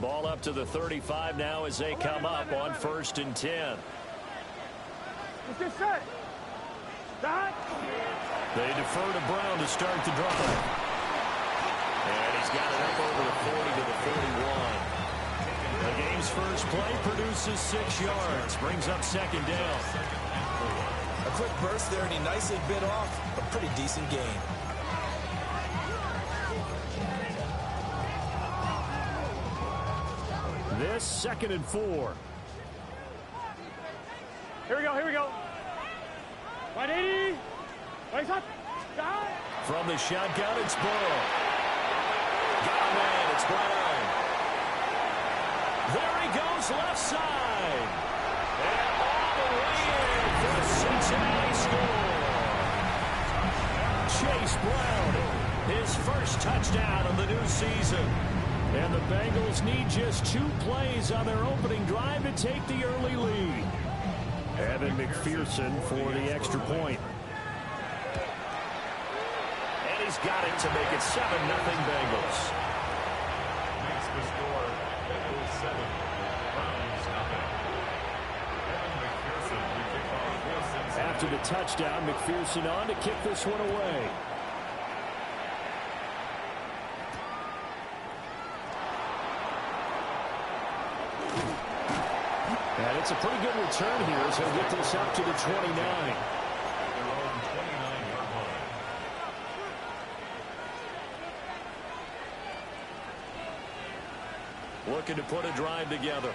Ball up to the 35 now as they come up on 1st and 10. They defer to Brown to start the drive. And he's got it up over the 40 to the 41. The game's first play produces 6 yards. Brings up 2nd down. A quick burst there, and he nicely bit off a pretty decent gain. This 2nd and 4. Here we go, here we go. 180. From the shotgun, it's Burrow. Got a man, it's Brown. There he goes, left side. And all the way in for the Cincinnati score. Chase Brown, his first touchdown of the new season. And the Bengals need just 2 plays on their opening drive to take the early lead. Evan McPherson for the extra point. And he's got it to make it 7-0 Bengals. Makes the score. Bengals 7. Browns nothing. Evan McPherson to kick off. After the touchdown, McPherson on to kick this one away. And it's a pretty good return here as he'll get this up to the 29. Their own 29-yard line. Looking to put a drive together.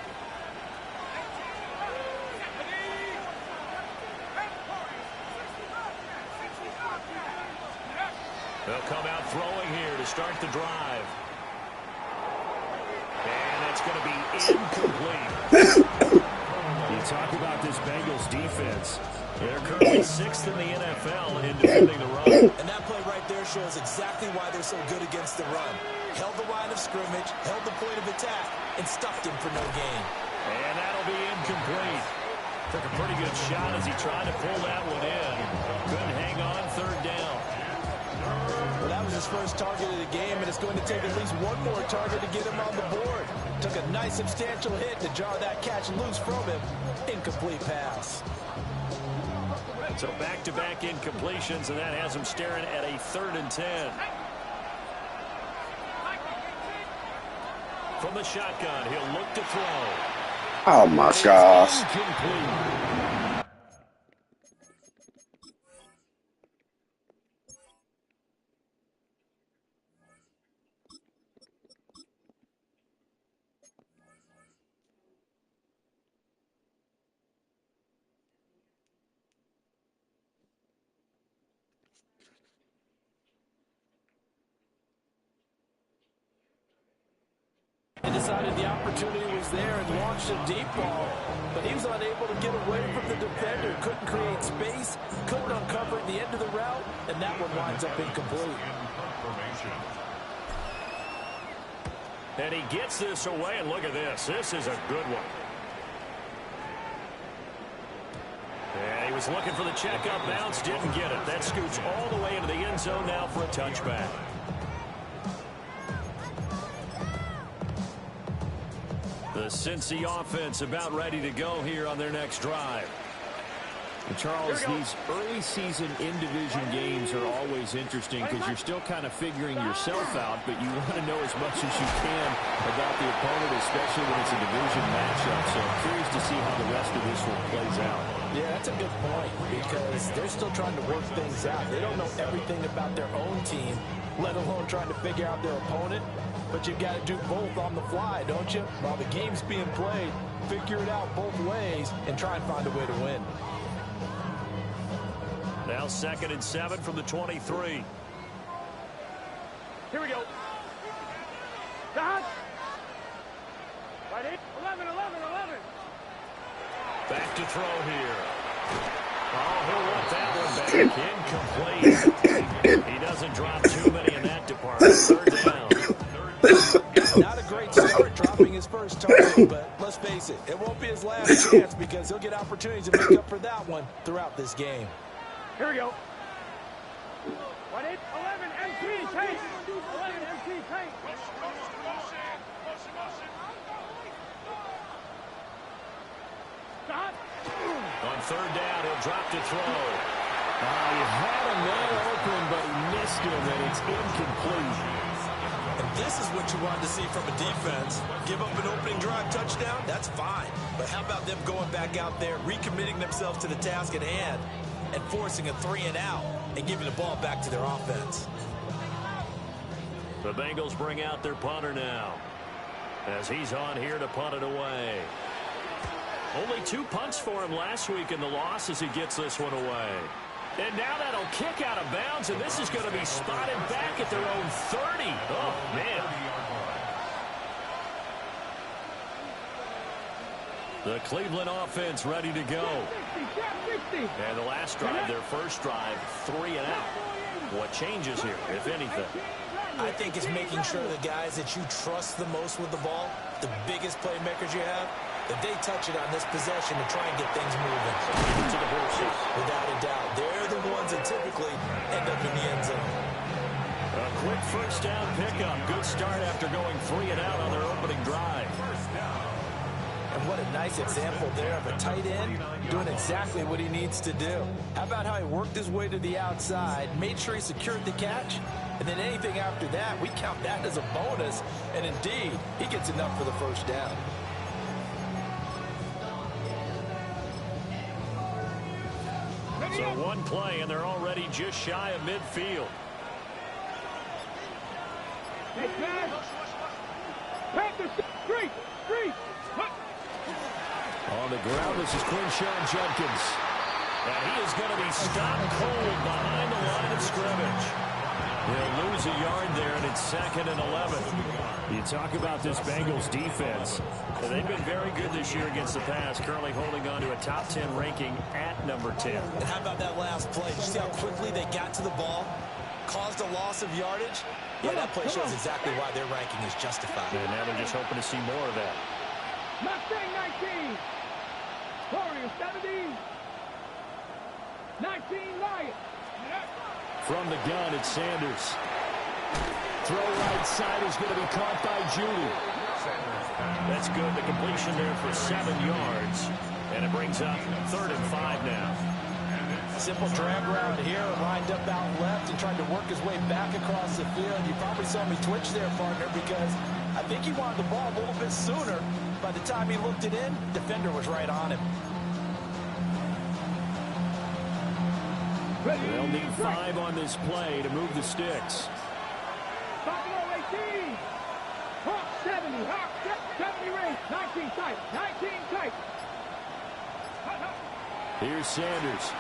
They'll come out throwing here to start the drive. And that's going to be incomplete. You talk about this Bengals defense. They're currently 6th in the NFL in defending the run. And that play right there shows exactly why they're so good against the run. Held the line of scrimmage, held the point of attack, and stuffed him for no gain. And that'll be incomplete. Took a pretty good shot as he tried to pull that one in. Couldn't hang on 3rd down. Well, that was his first target of the game, and it's going to take at least one more target to get him on the board. Took a nice substantial hit to jar that catch loose from him. Incomplete pass. So back-to-back incompletions, and that has him staring at a 3rd and 10. From the shotgun, he'll look to throw. Oh, my gosh. Incomplete. He decided the opportunity was there and launched a deep ball, but he was unable to get away from the defender. Couldn't create space, couldn't uncover the end of the route, and that one winds up incomplete. And he gets this away, and look at this. This is a good one. And he was looking for the check-up bounce, didn't get it. That scoots all the way into the end zone now for a touchback. The Cincy offense about ready to go here on their next drive. And Charles, these early season in-division games are always interesting because you're still kind of figuring yourself out, but you want to know as much as you can about the opponent, especially when it's a division matchup. So I'm curious to see how the rest of this one plays out. Yeah, that's a good point because they're still trying to work things out. They don't know everything about their own team, let alone trying to figure out their opponent. But you've got to do both on the fly, don't you? While the game's being played, figure it out both ways and try and find a way to win. Now 2nd and 7 from the 23. Here we go. Dodge. Right in. 11. Back to throw here. Oh, he'll want that one back. Incomplete. He doesn't drop too many in that department. 3rd down. Not a great start dropping his first target, but let's face it, it won't be his last chance because he'll get opportunities to make up for that one throughout this game. Here we go. 11 MT tank. 11 MT tank. On third down, he'll drop to throw. He had a man open, but he missed him, and it's incomplete. And this is what you wanted to see from a defense. Give up an opening drive touchdown, that's fine. But how about them going back out there, recommitting themselves to the task at hand, and forcing a 3-and-out, and giving the ball back to their offense. The Bengals bring out their punter now, as he's on here to punt it away. Only 2 punts for him last week in the loss as he gets this one away. And now that'll kick out of bounds, and this is going to be spotted back at their own 30. Oh, man. The Cleveland offense ready to go. And the last drive, their first drive, 3-and-out. What changes here, if anything? I think it's making sure the guys that you trust the most with the ball, the biggest playmakers you have, that they touch it on this possession to try and get things moving. To the horses. Without a doubt. They're the ones that typically end up in the end zone. A quick first down pickup. Good start after going 3-and-out on their opening drive. And what a nice example there of a tight end doing exactly what he needs to do. How about how he worked his way to the outside, made sure he secured the catch, and then anything after that, we count that as a bonus. And indeed, he gets enough for the first down. So one play, and they're already just shy of midfield. On the ground, this is Quinshawn Judkins. And he is going to be stopped cold behind the line of scrimmage. He'll lose a yard there, and it's 2nd and 11. You talk about this Bengals defense. They've been very good this year against the pass, currently holding on to a top 10 ranking at number 10. And how about that last play? Did you see how quickly they got to the ball? Caused a loss of yardage? Yeah, that play shows exactly why their ranking is justified. And now they're just hoping to see more of that. Mustang 19. Warriors 17. 19 Lions. From the gun, it's Sanders. Throw right side is going to be caught by Judy. That's good. The completion there for 7 yards. And it brings up 3rd and 5 now. Simple drag route here, lined up out left and tried to work his way back across the field. You probably saw me twitch there, partner, because I think he wanted the ball a little bit sooner. By the time he looked it in, defender was right on him. They'll need 5 on this play to move the sticks. Buffalo 18. Hawk 70. Hawk 70 range. 19 tight. 19 tight. Here's Sanders.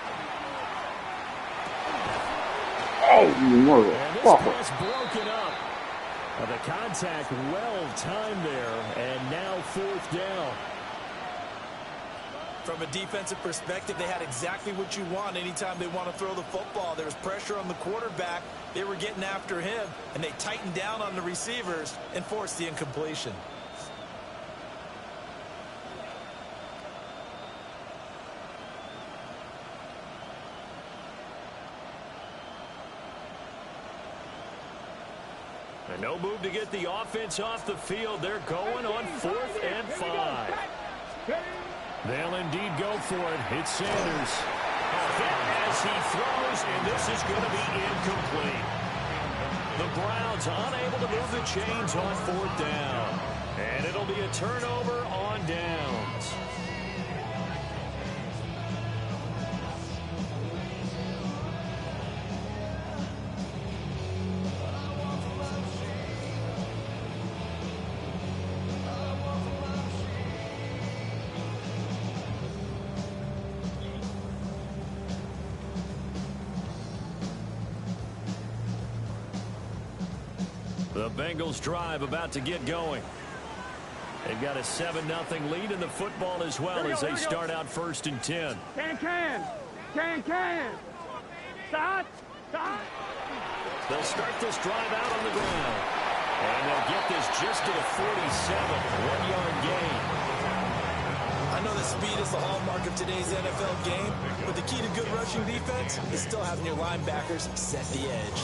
Oh, And this motherfucker. pass broken up. The contact well timed there, and now 4th down. From a defensive perspective, they had exactly what you want anytime they want to throw the football. There was pressure on the quarterback. They were getting after him, and they tightened down on the receivers and forced the incompletion. And no move to get the offense off the field. They're going on 4th and 5. They'll indeed go for it. It's Sanders. Hit as he throws, and this is going to be incomplete. The Browns unable to move the chains on 4th down. And it'll be a turnover on downs. The Bengals drive about to get going. They've got a 7-0 lead in the football as well as they start out 1st and 10. Can. Start. They'll start this drive out on the ground. And they'll get this just to the 47, 1-yard gain. I know that speed is the hallmark of today's NFL game, but the key to good rushing defense is still having your linebackers set the edge.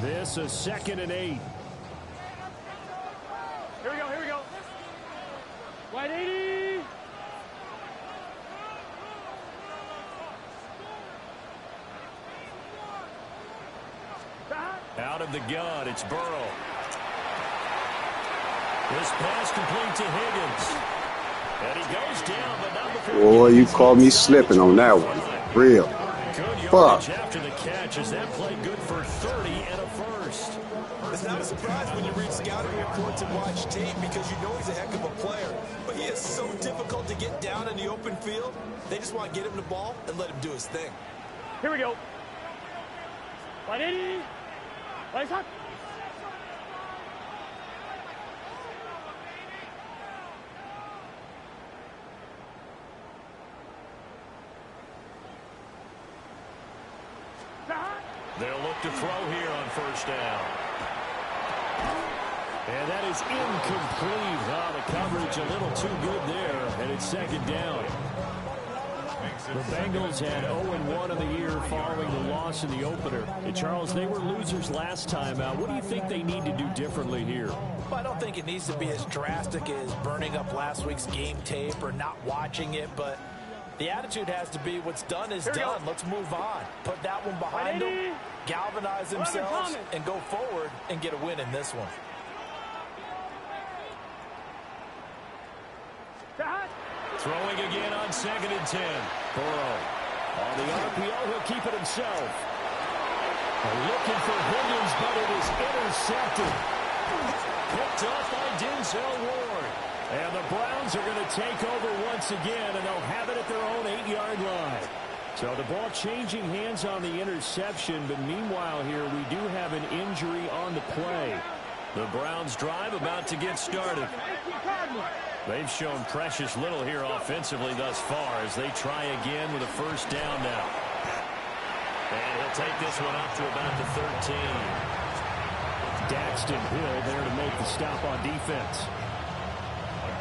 This is 2nd and 8. Right 80. Out of the gun, it's Burrow. This pass complete to Higgins. And he goes down, but not before. Boy, you caught me slipping on that one. Real. Good Fuck. yardage after the catch as that play good for 30 and a first. It's not a surprise when you read scouting reports and watch tape because you know he's a heck of a player. But he is so difficult to get down in the open field. They just want to get him the ball and let him do his thing. Here we go. Right 80. Right hot. They'll look to throw here on first down. And that is incomplete. Oh, the coverage a little too good there, and it's second down. The Bengals had 0-1 in the year following the loss in the opener. And Charles, they were losers last time out. What do you think they need to do differently here? Well, I don't think it needs to be as drastic as burning up last week's game tape or not watching it, but the attitude has to be what's done is done. Let's move on. Put that one behind them, galvanize themselves, and go forward and get a win in this one. Throwing again on 2nd and 10. Burrow. On the RPO, he'll keep it himself. Looking for Higgins, but it is intercepted. Picked off by Denzel Ward. And the Browns are going to take over once again, and they'll have it at their own 8-yard line. So the ball changing hands on the interception, but meanwhile here we do have an injury on the play. The Browns drive about to get started. They've shown precious little here offensively thus far as they try again with a first down now. And he'll take this one up to about the 13. Daxton Hill there to make the stop on defense.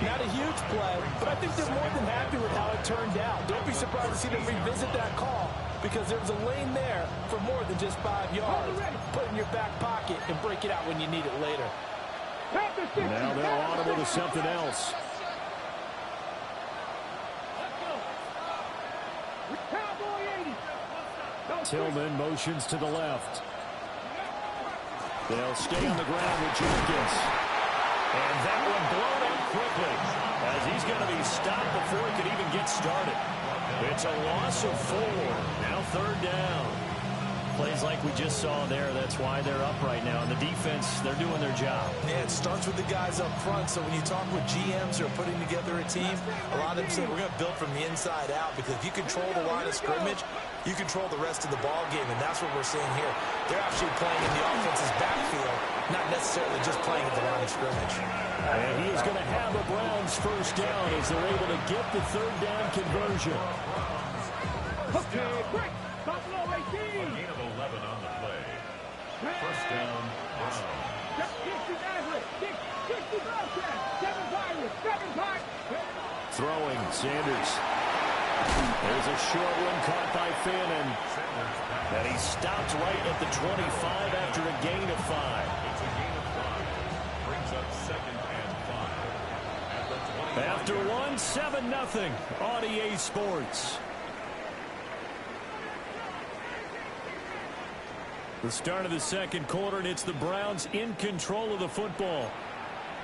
Not a huge play, but I think they're more than happy with how it turned out. Don't be surprised to see them revisit that call because there was a lane there for more than just 5 yards. Put it in your back pocket and break it out when you need it later. Now they're audible to something else. Tillman motions to the left. They'll stay on the ground with Jenkins. And that one blown up quickly as he's going to be stopped before he could even get started. It's a loss of 4. Now 3rd down. Plays like we just saw there. That's why they're up right now. And the defense, they're doing their job. Yeah, it starts with the guys up front. So when you talk with GMs who are putting together a team, a lot of them say we're going to build from the inside out because if you control the line of scrimmage, you control the rest of the ball game, and that's what we're seeing here. They're actually playing in the offense's backfield, not necessarily just playing at the line of scrimmage. And he is going to have a Browns first down as they're able to get the 3rd down conversion. Okay, break. Buffalo 18. A gain of 11 on the play. First down, Browns. 60 Nazareth. 60 Bobcat. 7 Pirates. 7 Pirates. Throwing, Sanders. There's a short one caught by Finn, and he stopped right at the 25 after a gain of 5. It's a gain of 5. Brings up 2nd and 5. At the 20. After one, 7-0 on EA Sports. The start of the 2nd quarter, and it's the Browns in control of the football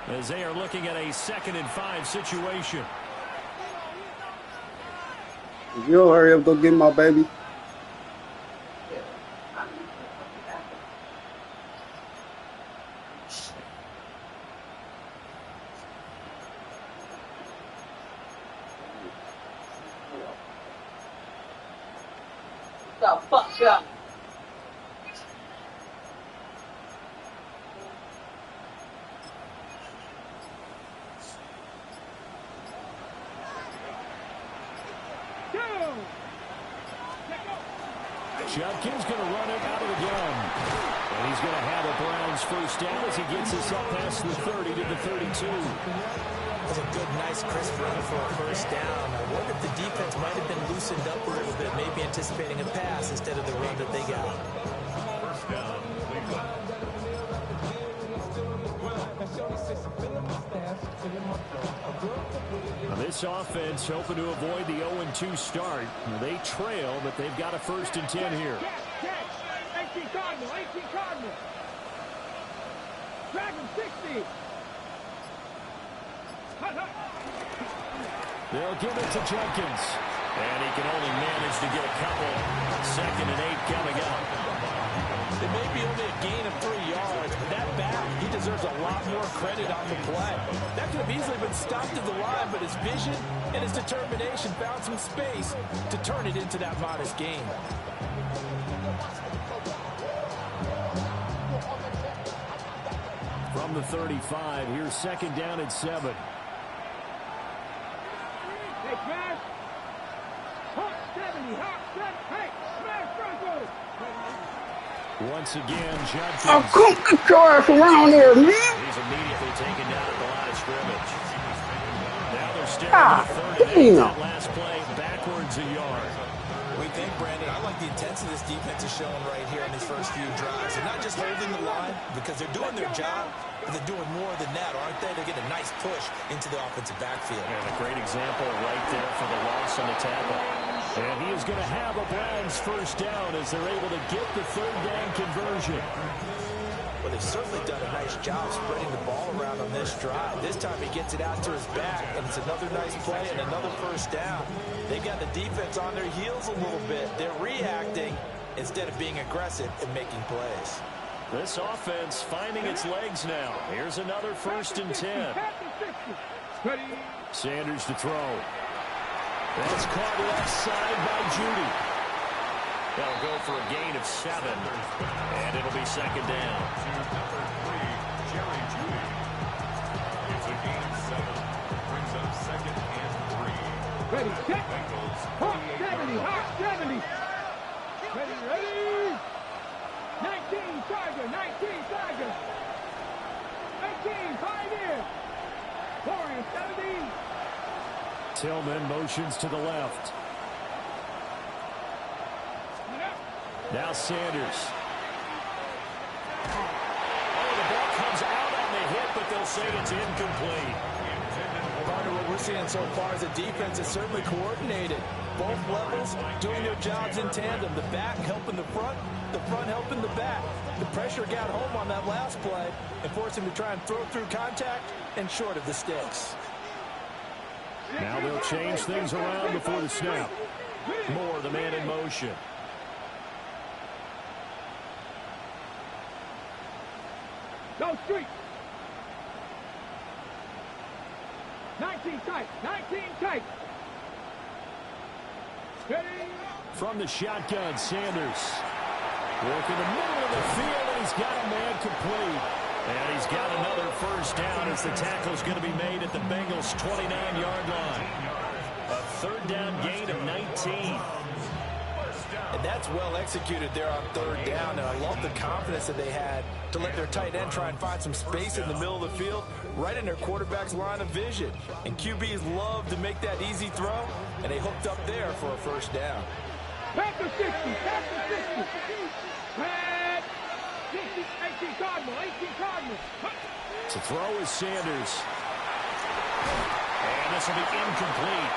as they are looking at a 2nd and 5 situation. You'll hurry up, go get my baby. The fuck up. Judkins going to run it out of the gun. And he's going to have a Browns first down as he gets us up past the 30 to the 32. That was a good, nice, crisp run for a first down. I wonder if the defense might have been loosened up a little bit, maybe anticipating a pass instead of the run that they got. First down, Cleveland. Well, and Shorty said she feeling my stash, feeling my flow. A girl could put it This offense hoping to avoid the 0-2 start. They trail, but they've got a 1st and 10 here. 18 Cardinal, 18 Cardinal. Dragon 60. They'll give it to Jenkins. And he can only manage to get a couple. 2nd and 8 coming up. It may be only a gain of 3 yards, but that back, he deserves a lot more credit on the play. That could have easily been stopped at the line, but his vision and his determination found some space to turn it into that modest gain. From the 35, here's 2nd down and 7. Hey, smash. Hawk 70, Hawk 7. Hey, smash Bronco. Once again, Jenkins. Oh, come get your ass around there, man. He's immediately taken down at the line of scrimmage. Now they're staring at the 3rd and 8. That last play backwards a yard. What do you think, Brandon? I like the intensity this defense is showing right here in these first few drives. They're not just holding the line because they're doing their job, but they're doing more than that, aren't they? They get a nice push into the offensive backfield. And a great example right there for the loss on the tackle. And he is going to have a Browns 1st down as they're able to get the 3rd down conversion. Well, they've certainly done a nice job spreading the ball around on this drive. This time he gets it out to his back, and it's another nice play and another 1st down. They got the defense on their heels a little bit. They're reacting instead of being aggressive and making plays. This offense finding its legs now. Here's another 1st and 10. Sanders to throw. That's caught left side by Judy. They'll go for a gain of 7. And it'll be 2nd down. Number 3, Jerry Judy. It's a gain of 7. Brings up 2nd and 3. Ready, set. Bengals, Hawk 70, Hawk 70. Ready, ready. 19 Tiger, 19 Tiger. 18 Pioneer. 4 and 70. Tillman motions to the left. Now Sanders. Oh, the ball comes out on the hit, but they'll say it's incomplete. Partner, what we're seeing so far is the defense is certainly coordinated. Both levels doing their jobs in tandem. The back helping the front helping the back. The pressure got home on that last play and forced him to try and throw through contact and short of the sticks. Now they'll change things around before the snap. Moore, the man in motion. Go street. 19 tight, 19 tight. Ready. From the shotgun, Sanders. Working the middle of the field, and he's got a man complete. And he's got another 1st down as the tackle's going to be made at the Bengals' 29-yard line. A 3rd down gain of 19. And that's well executed there on 3rd down. And I love the confidence that they had to let their tight end try and find some space in the middle of the field, right in their quarterback's line of vision. And QBs love to make that easy throw, and they hooked up there for a 1st down. Back to 60, back to 60. Red. 18 Cardinal, 18 Cardinal. To throw is Sanders. And this will be incomplete.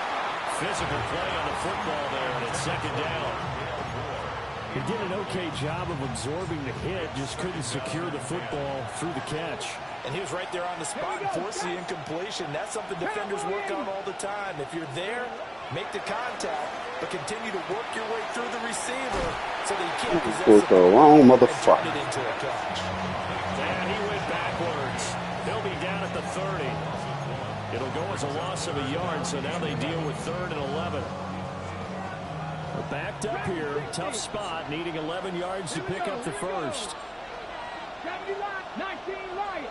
Physical play on the football there, and it's 2nd down. He did an okay job of absorbing the hit, just couldn't secure the football through the catch. And he was right there on the spot and forced the incompletion. That's something defenders work on all the time. If you're there, make the contact, but continue to work your way through the receiver so that you can't possess the wrong motherfucker. Turn it into a catch. And he went backwards. He'll be down at the 30. It'll go as a loss of a yard, so now they deal with 3rd and 11. They're backed up here. Tough spot, needing 11 yards to pick up the 1st. 19 Lions.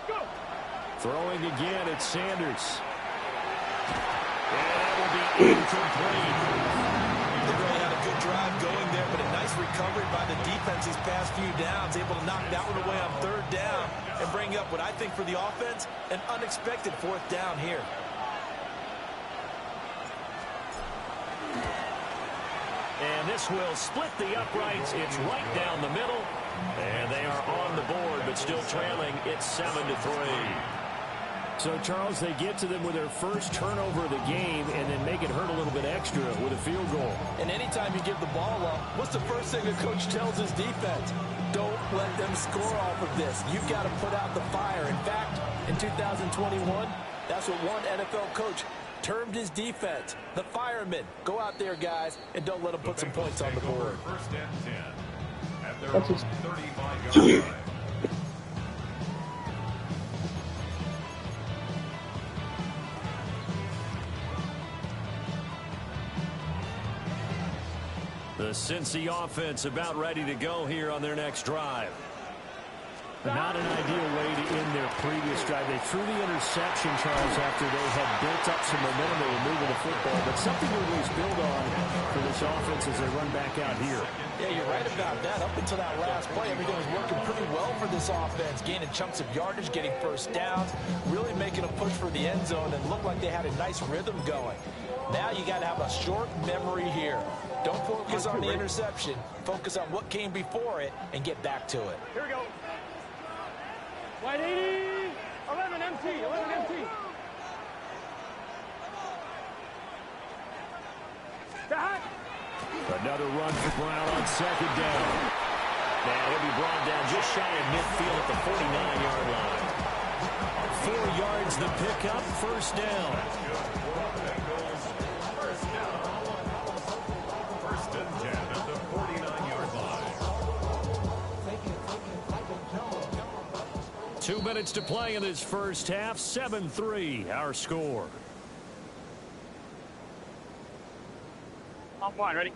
Go. Throwing again, it's Sanders. And that will be incomplete. They really had a good drive going there, but a nice recovery by the defense these past few downs, able to knock that one away on 3rd down and bring up what I think for the offense, an unexpected 4th down here. And And this will split the uprights. It's right down the middle. And they are on the board, but still trailing. It's 7-3. So, Charles, they get to them with their first turnover of the game and then make it hurt a little bit extra with a field goal. And anytime you give the ball up, what's the first thing the coach tells his defense? Don't let them score off of this. You've got to put out the fire. In fact, in 2021, that's what one NFL coach termed his defense, the firemen. Go out there, guys, and don't let them put some points on the board. First and 10 at their 35-yard line. The Cincy offense about ready to go here on their next drive. Not an ideal way to end their previous drive. They threw the interception, Charles, after they had built up some momentum. They were moving the football, but something to always build on for this offense as they run back out here. Yeah, you're right about that. Up until that last play, everything was working pretty well for this offense, gaining chunks of yardage, getting first downs, really making a push for the end zone, and looked like they had a nice rhythm going. Now you got to have a short memory here. Don't focus on the interception. Focus on what came before it and get back to it. Here we go. Wide 80. 11 MT. 11 MT. Stop. Another run for Brown on second down. Now he'll be brought down just shy of midfield at the 49-yard line. 4 yards the pickup, first down. First and 10 at the 49-yard line. 2 minutes to play in this first half. 7-3, our score. Offline, ready?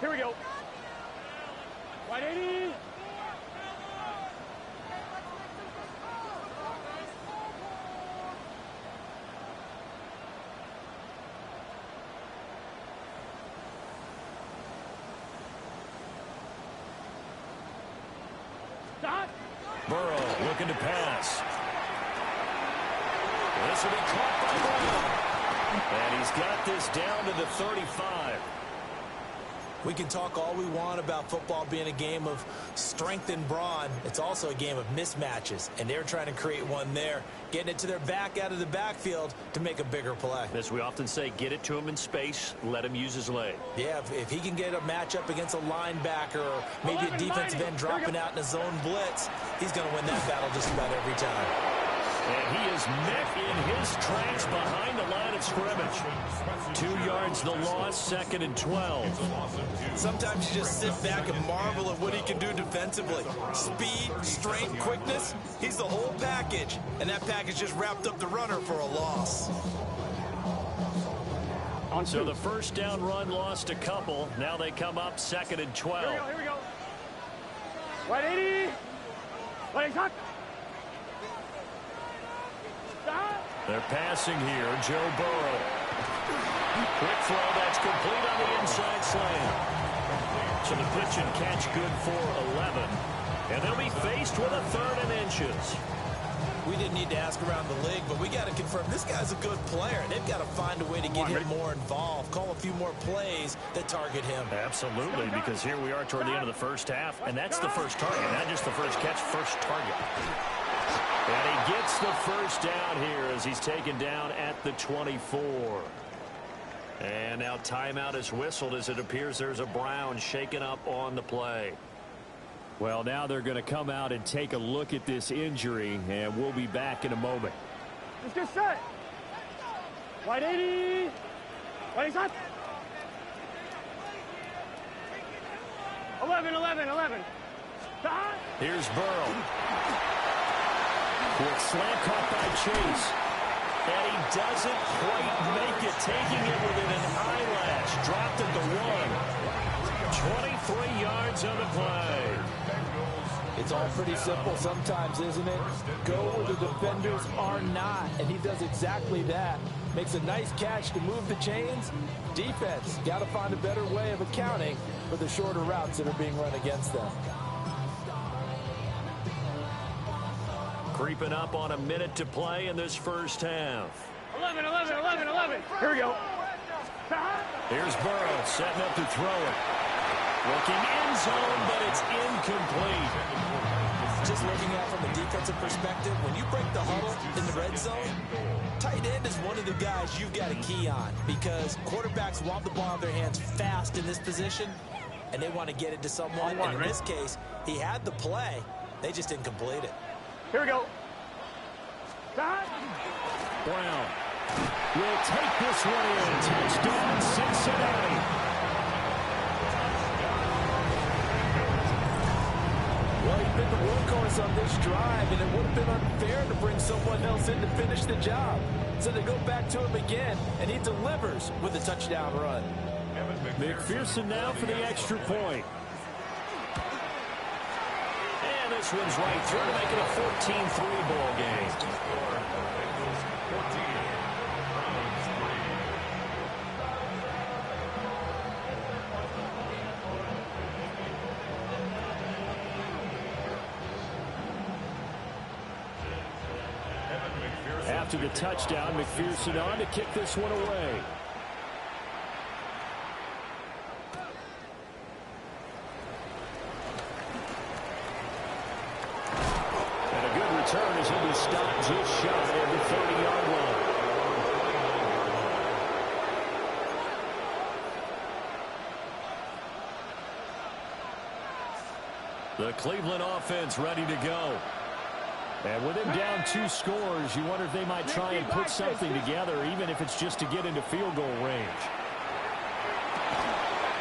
Here we go. Wide 80. Stop. Burrow looking to pass. This will be caught by Brown. And he's got this down to the 35. We can talk all we want about football being a game of strength and brawn. It's also a game of mismatches, and they're trying to create one there, getting it to their back out of the backfield to make a bigger play. As we often say, get it to him in space, let him use his leg. Yeah, if he can get a matchup against a linebacker or maybe a defensive end dropping out in a zone blitz, he's going to win that battle just about every time. And he is met in his tracks behind the line of scrimmage. 2 yards the loss, second and 12. Sometimes you just sit back and marvel at what he can do defensively. Speed, strength, quickness, he's the whole package. And that package just wrapped up the runner for a loss. So the first down run lost a couple. Now they come up second and 12. Here we go. Wide 80. Wide hot. They're passing here. Joe Burrow. Quick throw that's complete on the inside slant. So the pitch and catch good for 11. And they'll be faced with a 3rd and inches. We didn't need to ask around the league, but we got to confirm this guy's a good player. They've got to find a way to get him more involved, call a few more plays that target him. Absolutely, because here we are toward the end of the first half, and that's the first target, not just the first catch, first target. And he gets the first down here as he's taken down at the 24. And now timeout is whistled as it appears there's a Brown shaken up on the play. Well, now they're going to come out and take a look at this injury, and we'll be back in a moment. Let's get set. Wide 80. Wide hot. 11. Stop. Here's Burrow. Quick slant caught by Chase. And he doesn't quite make it, taking it within an eyelash. Dropped at the 1. 23 yards on the play. It's all pretty simple sometimes, isn't it? Go where the defenders are not, and he does exactly that. Makes a nice catch to move the chains. Defense got to find a better way of accounting for the shorter routes that are being run against them. Creeping up on a minute to play in this first half. 11. Here we go. Here's Burrow setting up to throw it. Looking end zone, but it's incomplete. Just looking at it from a defensive perspective, when you break the huddle in the red zone, tight end is one of the guys you've got a key on because quarterbacks want the ball in their hands fast in this position, and they want to get it to someone. And in this case, he had the play. They just didn't complete it. Here we go. Brown will take this one in. Touchdown, Cincinnati. Well, he's been the workhorse on this drive, and it would have been unfair to bring someone else in to finish the job. So they go back to him again, and he delivers with a touchdown run. McPherson now for the extra point. And this one's right through to make it a 14-3 ball game. After the touchdown, McPherson on to kick this one away. And a good return as he'll be stopped just shy of the 30-yard line. The Cleveland offense ready to go. And with him down 2 scores, you wonder if they might try and put something together, even if it's just to get into field goal range.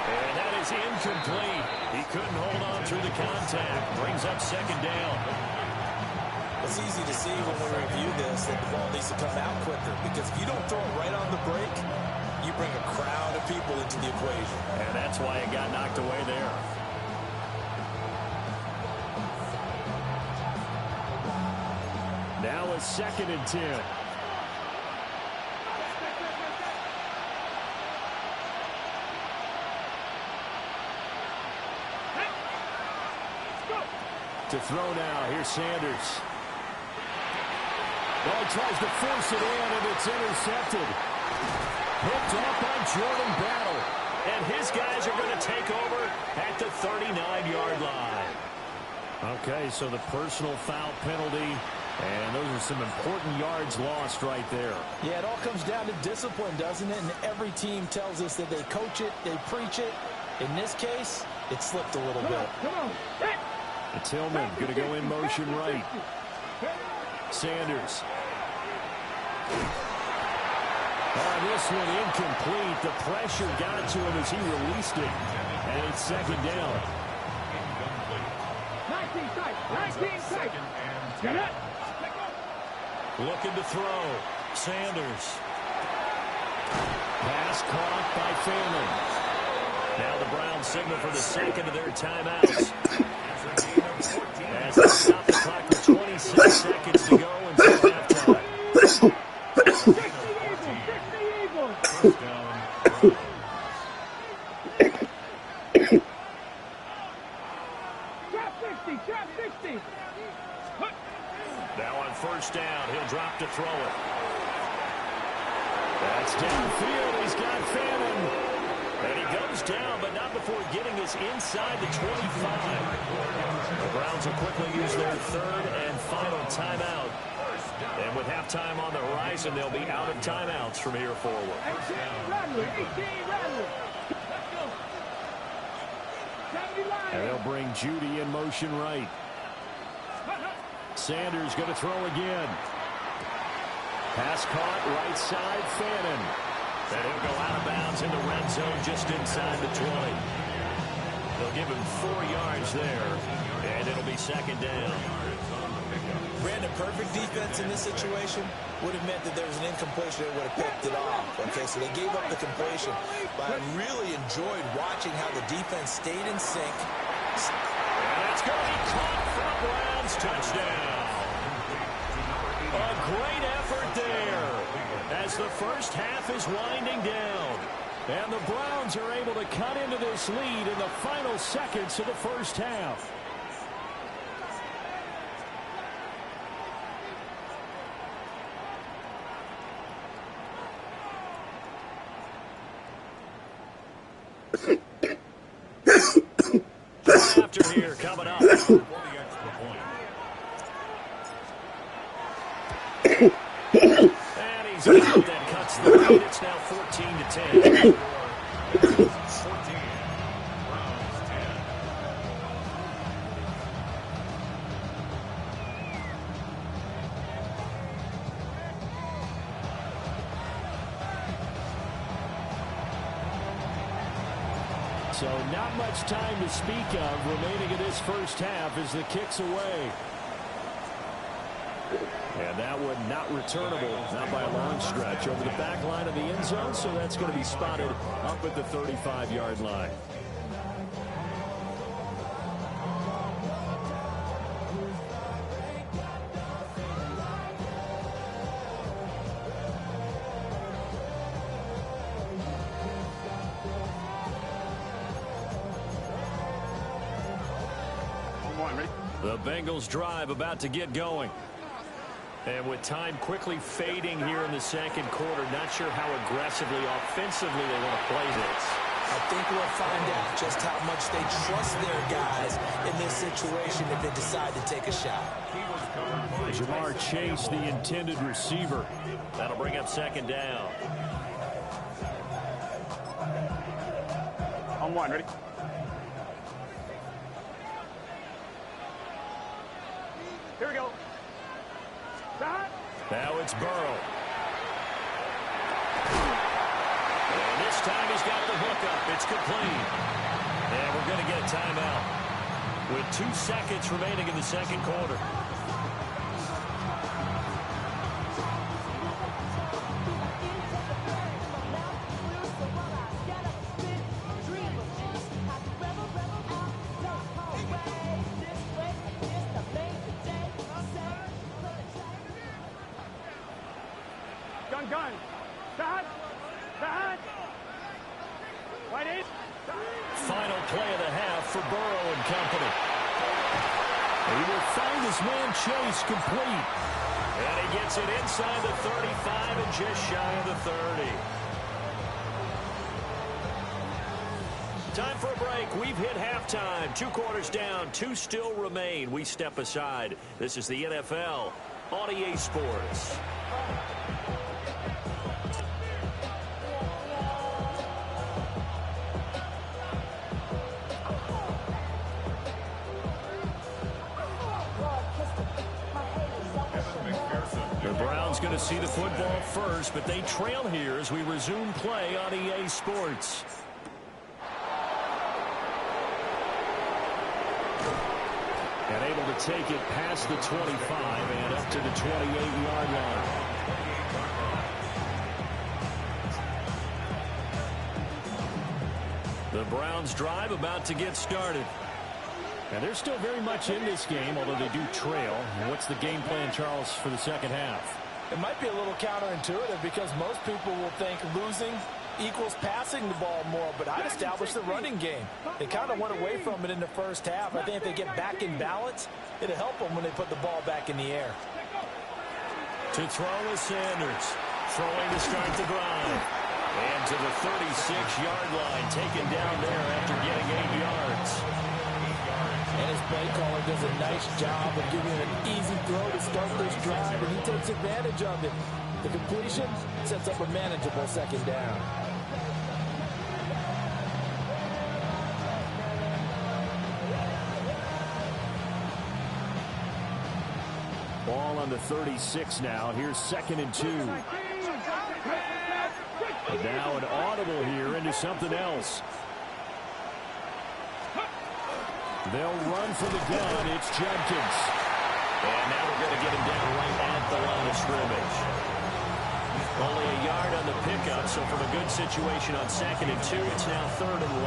And that is incomplete. He couldn't hold on through the contact. Brings up second down. It's easy to see when we review this that the ball needs to come out quicker because if you don't throw it right on the break, you bring a crowd of people into the equation. And that's why it got knocked away there. Now a 2nd and 10. To throw now, here's Sanders. Well, he tries to force it in, and it's intercepted. Picked up by Jordan Battle. And his guys are going to take over at the 39-yard line. Okay, so the personal foul penalty. And those are some important yards lost right there. Yeah, it all comes down to discipline, doesn't it? And every team tells us that they coach it, they preach it. In this case, it slipped a little bit. And Tillman going to go in motion right. Sanders. This one incomplete. The pressure got to him as he released it. And it's 2nd down. 19 tight. Get it. Looking to throw. Sanders. Pass caught by Phelan. Now the Browns signal for the 2nd of their timeouts. As they stop the clock for 26 seconds to go until halftime. Trap 60. Now on 1st down, he'll drop to throw it. That's downfield. He's got Phelan. And he goes down, but not before getting us inside the 25. The Browns will quickly use their 3rd and final timeout. And with halftime on the horizon, they'll be out of timeouts from here forward. 18 Rattler. And they'll bring Judy in motion right. Sanders going to throw again. Pass caught right side, Fannin. And he'll go out of bounds in the red zone just inside the 20. They'll give him 4 yards there, and it'll be 2nd down. Brandon, perfect defense in this situation would have meant that there was an incompletion. They would have picked it off. Okay, so they gave up the completion. But I really enjoyed watching how the defense stayed in sync. And it's going to be caught for a Browns touchdown. A great effort there as the first half is winding down. And the Browns are able to cut into this lead in the final seconds of the first half. So not much time to speak of remaining in this first half as the kick's away. And that one not returnable, not by a long stretch, over the back line of the end zone, so that's going to be spotted up at the 35-yard line. The Bengals drive about to get going. And with time quickly fading here in the second quarter, not sure how aggressively, offensively they want to play this. I think we'll find out just how much they trust their guys in this situation if they decide to take a shot. Jamar Chase, the intended receiver. That'll bring up second down. On one, ready? Here we go. Now it's Burrow. And this time he's got the hook up. It's complete. And we're going to get a timeout with 2 seconds remaining in the second quarter. Gun. Side. Right in. Final play of the half for Burrow and company. He will find his man Chase complete. And he gets it inside the 35 and just shy of the 30. Time for a break. We've hit halftime. 2 quarters down. 2 still remain. We step aside. This is the NFL on EA Sports. Going to see the football first, but they trail here as we resume play on EA Sports. And able to take it past the 25 and up to the 28-yard line. The Browns drive about to get started. And they're still very much in this game, although they do trail. What's the game plan, Charles, for the second half? It might be a little counterintuitive because most people will think losing equals passing the ball more, but I'd establish the running game. They kind of went away from it in the first half. I think if they get back in balance, it'll help them when they put the ball back in the air. To throw is Sanders. Throwing to start the drive. And to the 36-yard line, taken down there after getting 8 yards. And his play caller does a nice job of giving him an easy throw to start this drive, and he takes advantage of it. The completion sets up a manageable second down. Ball on the 36 now. Here's 2nd and 2. And now an audible here into something else. They'll run for the gun. It's Jenkins. And now we're going to get him down right at the line of scrimmage. Only a yard on the pickup, so from a good situation on 2nd and 2, it's now 3rd and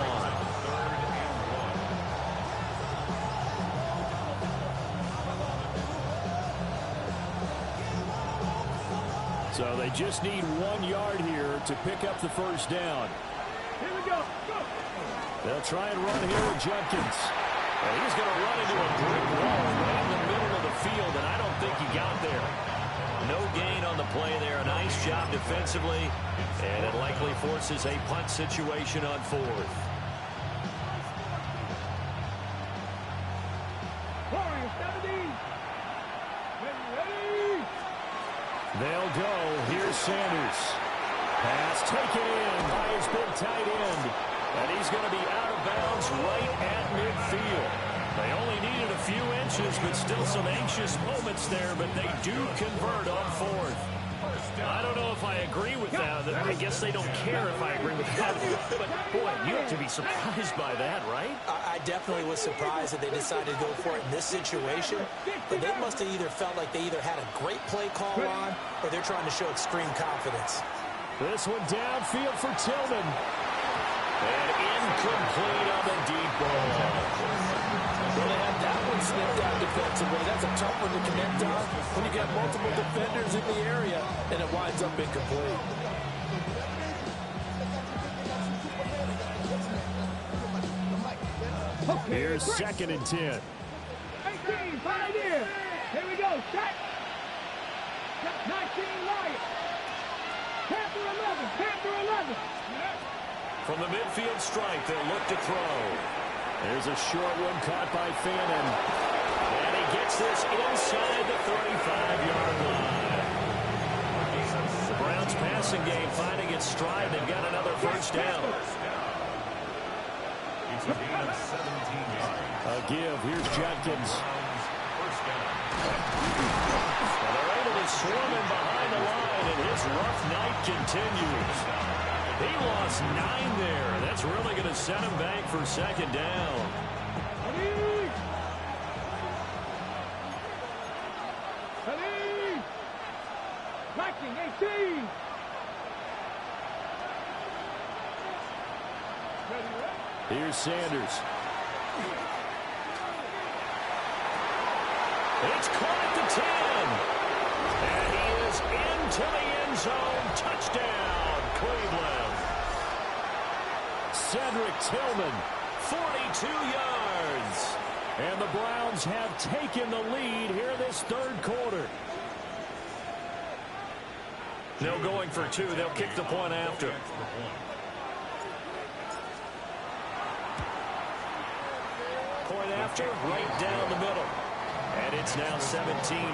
1. So they just need 1 yard here to pick up the first down. Here we go. They'll try and run here with Jenkins. And he's going to run into a brick wall right in the middle of the field, and I don't think he got there. No gain on the play there. A nice job defensively, and it likely forces a punt situation on 4th. They'll go. Here's Sanders. Pass taken in by his big tight end. And he's going to be out of bounds right at midfield. They only needed a few inches, but still some anxious moments there, but they do convert on 4th. I don't know if I agree with that. I guess they don't care if I agree with that. But, boy, you have to be surprised by that, right? I definitely was surprised that they decided to go for it in this situation. But they must have either felt like they either had a great play call on or they're trying to show extreme confidence. This one downfield for Tillman. And incomplete on the deep ball. Well, they had that one snipped out defensively. That's a tough one to connect on when you got multiple defenders in the area and it winds up incomplete. Here's 2nd and 10. 18, Pioneer. Here we go. Set. 19, Lions. Panther 11. Panther 11. From the midfield stripe, they'll look to throw. There's a short one caught by Fannin. And he gets this inside the 35-yard line. The Browns passing game finding its stride. They've got another first down. It's a gain of 17 yards. A give. Here's Jenkins. First down. And they're able to swarm him behind the line, and his rough night continues. He lost 9 there. That's really going to set him back for 2nd down. Blocking 18. Here's Sanders. It's caught at the 10. And he is into the end zone. Touchdown, Cleveland. Cedric Tillman, 42 yards. And the Browns have taken the lead here this 3rd quarter. No going for 2. They'll kick the point after. Point after, right down the middle. And it's now 17-14.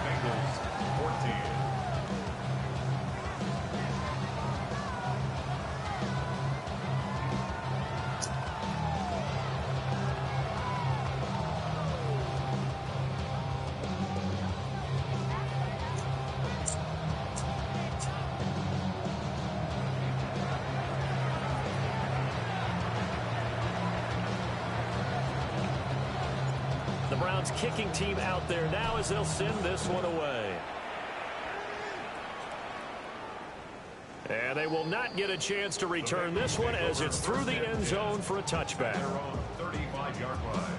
Bengals 14. The Browns kicking team out there now as they'll send this one away. And they will not get a chance to return this one as it's through the end zone for a touchback. Their own 35-yard line.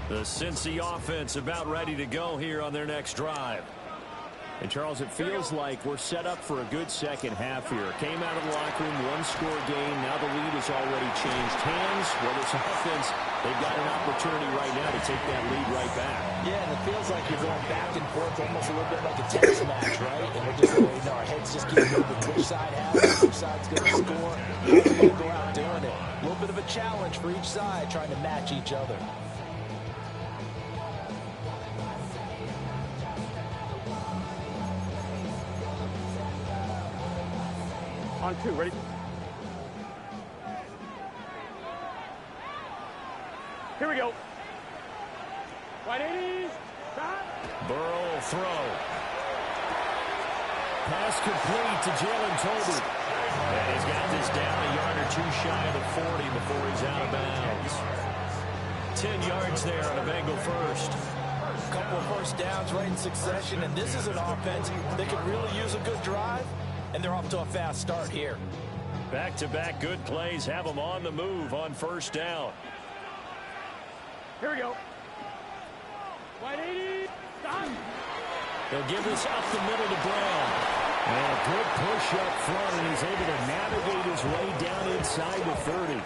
The Cincy offense about ready to go here on their next drive. And, Charles, it feels like we're set up for a good second half here. Came out of the locker room, one-score game. Now the lead has already changed hands. Well, this offense, they've got an opportunity right now to take that lead right back. Yeah, and it feels like you're going back and forth almost a little bit like a tennis match, right? And we're just going, our heads just keep moving. Which side has it? Which side's going to score? We're going to go out doing it. A little bit of a challenge for each side, trying to match each other. On 2, ready? Here we go. 180. Stop. Burrow will throw. Pass complete to Jalen Tolbert. And he's got this down a yard or 2 shy of the 40 before he's out of bounds. 10 yards there on a Bengal first. A couple of first downs right in succession, and this is an offense that could really use a good drive, and they're off to a fast start here. Back-to-back good plays have them on the move on first down. Here we go. 180. Stop. They'll give this up the middle to Brown. And a good push up front, and he's able to navigate his way down inside the 30.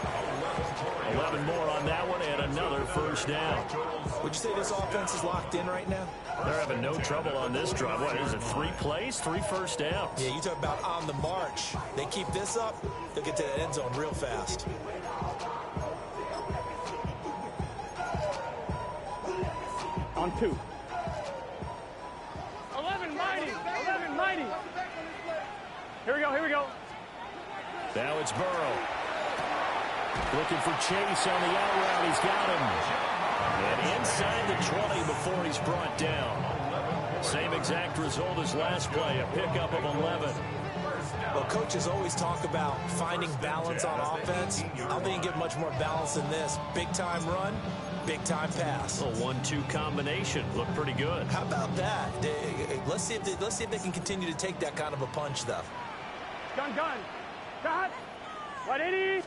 11 more on that one, and another first down. Would you say this offense is locked in right now? They're having no trouble on this drive. What is it, 3 plays, 3 first downs? Yeah, you talk about on the march. They keep this up, they'll get to the end zone real fast. On 2. 11 mighty. 11 it's Burrow. Looking for Chase on the out route. He's got him. And inside the 20 before he's brought down. Same exact result as last play, a pickup of 11. Well, coaches always talk about finding balance on offense. I don't think you get much more balance than this. Big-time run, big-time pass. A 1-2 combination. Looked pretty good. How about that? Let's see if they can continue to take that kind of a punch, though. Gun. Cut. 180.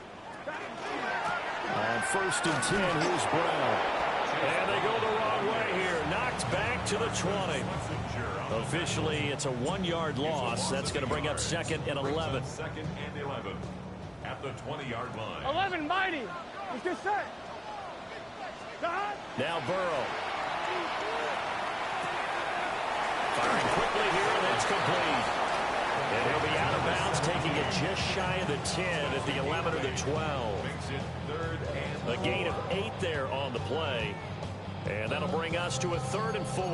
On 1st and 10, here's Brown. And they go the wrong way here. Knocked back to the 20. Officially, it's a 1-yard loss. That's going to bring up 2nd and 11. 2nd and 11 at the 20-yard line. 11 mighty. It's just set. Cut. Now Burrow. Firing quickly here, and that's complete. And he'll be out of bounds, taking it just shy of the 10 at the 11 or the 12. A gain of 8 there on the play. And that'll bring us to a 3rd and 4.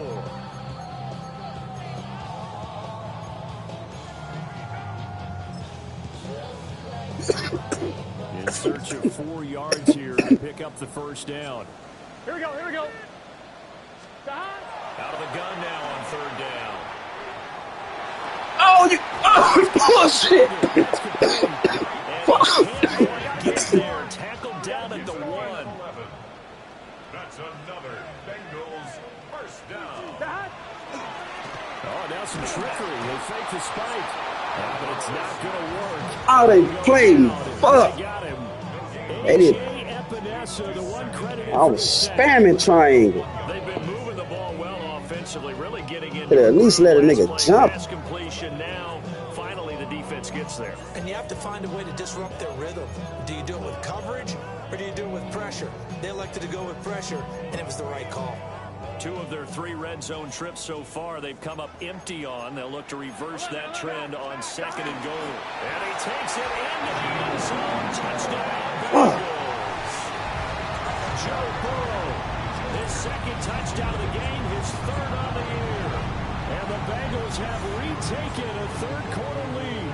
In search of 4 yards here to pick up the 1st down. Here we go. Cut. Out of the gun now on 3rd down. Bullshit! Get there, tackled down at the 1. That's another Bengals 1st down. Cut. Oh, now some trickery. They fake the spike. But it's not going to work. Oh, they played fuck. They got him. They did. Epinesa, the one credited I was spamming triangle. They've been moving the ball well offensively, really getting in. Could at least let a nigga jump. Pass completion now. Finally, the defense gets there. And you have to find a way to disrupt their rhythm. Do you do it with coverage, or do you do it with pressure? They elected to go with pressure, and it was the right call. 2 of their 3 red zone trips so far, they've come up empty on. They'll look to reverse that trend on 2nd and goal. And he takes it into the end zone. Touchdown, Bengals. Joe Burrow, his 2nd touchdown of the game, his 3rd on the year. And the Bengals have retaken a 3rd quarter lead.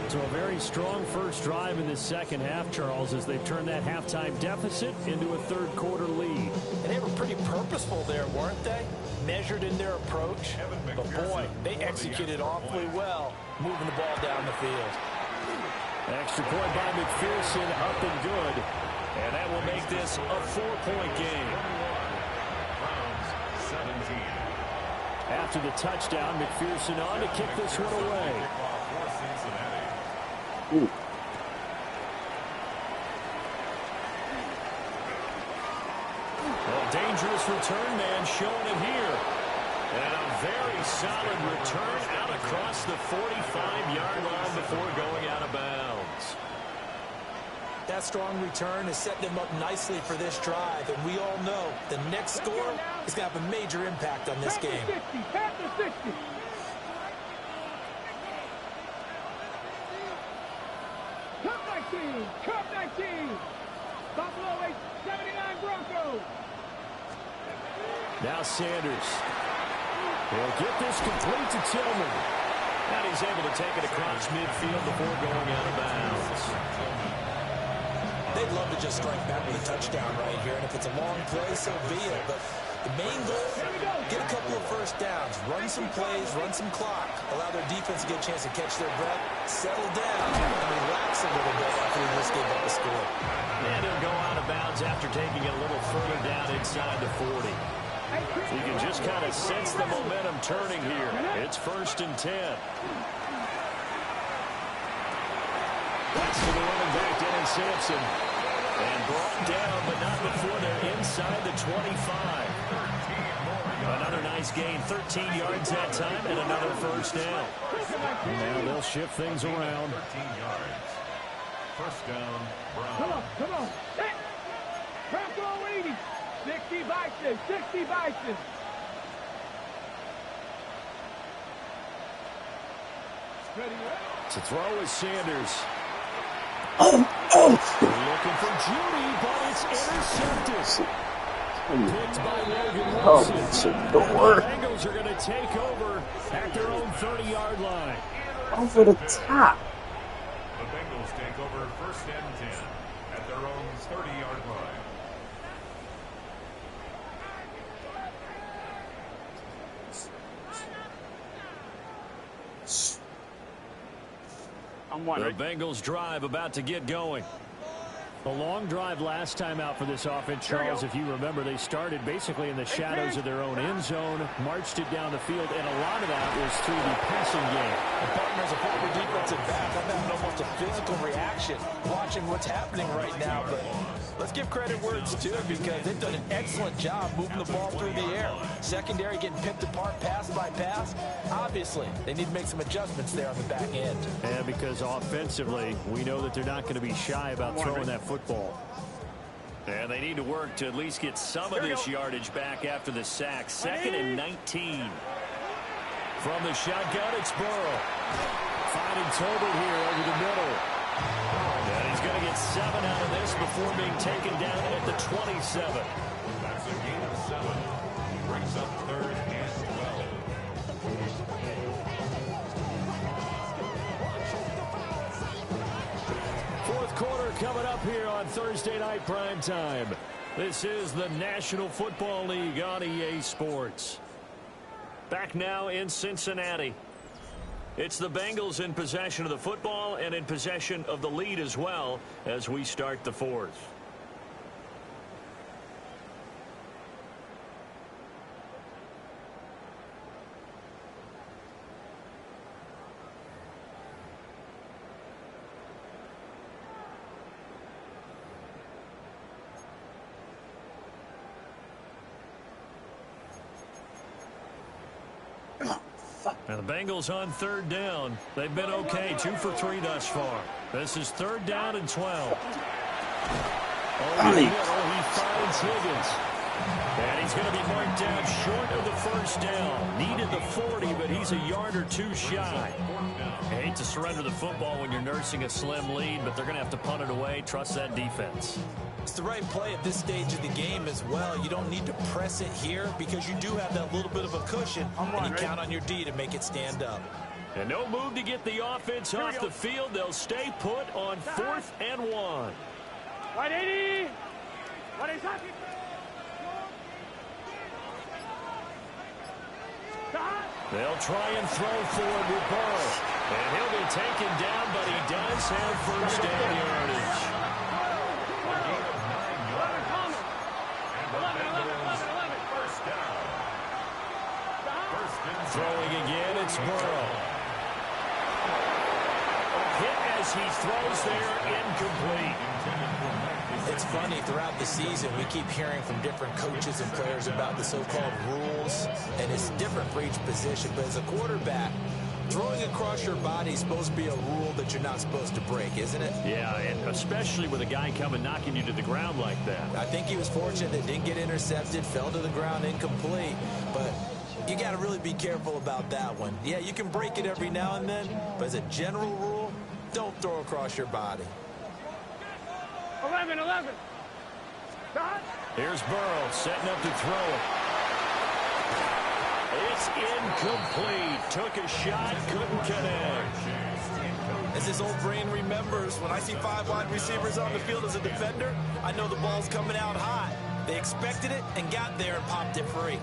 So a very strong first drive in the 2nd half, Charles, as they've turned that halftime deficit into a 3rd quarter lead. And they were pretty purposeful there, weren't they? Measured in their approach. But boy, they executed awfully well, moving the ball down the field. Extra point by McPherson, up and good. And that will make this a 4-point game. Browns 17. After the touchdown, McPherson on to kick this one away. Ooh. Well, dangerous return man showing it here. And a very solid return out across the 45-yard line before going out of bounds. That strong return is setting them up nicely for this drive, and we all know the next score is going to have a major impact on this game. Pass to 60. Cup 19. Buffalo 79 Broncos. Now Sanders. He'll get this complete to Tillman. And he's able to take it across midfield before going out of bounds. They'd love to just strike back with a touchdown right here, and if it's a long play, so be it. But the main goal, get a couple of 1st downs, run some plays, run some clock, allow their defense to get a chance to catch their breath, settle down, and relax a little bit after we just gave up a score. And he'll go out of bounds after taking it a little further down inside the 40. You can just kind of sense the momentum turning here. It's 1st and 10. That's to the running back, Dennis Sampson. And brought down, but not before they're inside the 25. Another nice gain, 13 yards that time, and another 1st down. Now they'll shift things around. 13 yards. 1st down, Browns. Come on. Hey. Bronco 80. 60 Bison. 60 Bison. To throw is Sanders. Looking for Judy, but it's intercepted. Picked by Logan Wilson. The Bengals are going to take over at their own 30-yard line. Over the top. The Bengals take over 1st and 10 at their own 30-yard line. The Bengals drive about to get going. A long drive last time out for this offense, Charles. If you remember, they started basically in the shadows of their own end zone, marched it down the field, and a lot of that was through the passing game. The partner's a former defensive back. I'm having almost a physical reaction watching what's happening right now. But let's give credit where it's due, because they've done an excellent job moving the ball through the air. Secondary getting picked apart pass by pass. Obviously, they need to make some adjustments there on the back end. And because offensively, we know that they're not going to be shy about throwing that football. And they need to work to at least get some of this yardage back after the sack. 2nd and 19. From the shotgun, it's Burrow. Finding Tolbert here over the middle. And he's going to get 7 out of this before being taken down at the 27. That's a gain of 7. Brings up 3rd and 12. Fourth quarter coming up here on Thursday Night Primetime. This is the National Football League on EA Sports. Back now in Cincinnati. It's the Bengals in possession of the football and in possession of the lead as well as we start the fourth. Now the Bengals on 3rd down. They've been okay, 2 for 3 thus far. This is 3rd down and 12. He finds Higgins. And he's going to be marked down short of the 1st down. Needed the 40, but he's a yard or 2 shy. I hate to surrender the football when you're nursing a slim lead, but they're going to have to punt it away. Trust that defense. It's the right play at this stage of the game as well. You don't need to press it here because you do have that little bit of a cushion, and you count on your D to make it stand up. And no move to get the offense off the field. They'll stay put on 4th and 1. Right 80. What is that? They'll try and throw forward with Burrow. And he'll be taken down, but he does have 1st down yardage. Throwing again, it's Burrow. Hit as he throws there, incomplete. It's funny, throughout the season, we keep hearing from different coaches and players about the so-called rules, and it's different for each position. But as a quarterback, throwing across your body is supposed to be a rule that you're not supposed to break, isn't it? Yeah, and especially with a guy coming knocking you to the ground like that. I think he was fortunate that didn't get intercepted, fell to the ground incomplete, but you got to really be careful about that one. Yeah, you can break it every now and then, but as a general rule, don't throw across your body. 11. Here's Burrow setting up to throw it. It's incomplete. Took a shot, couldn't connect. As his old brain remembers, when I see 5 wide receivers on the field as a defender, I know the ball's coming out hot. They expected it and got there and popped it free.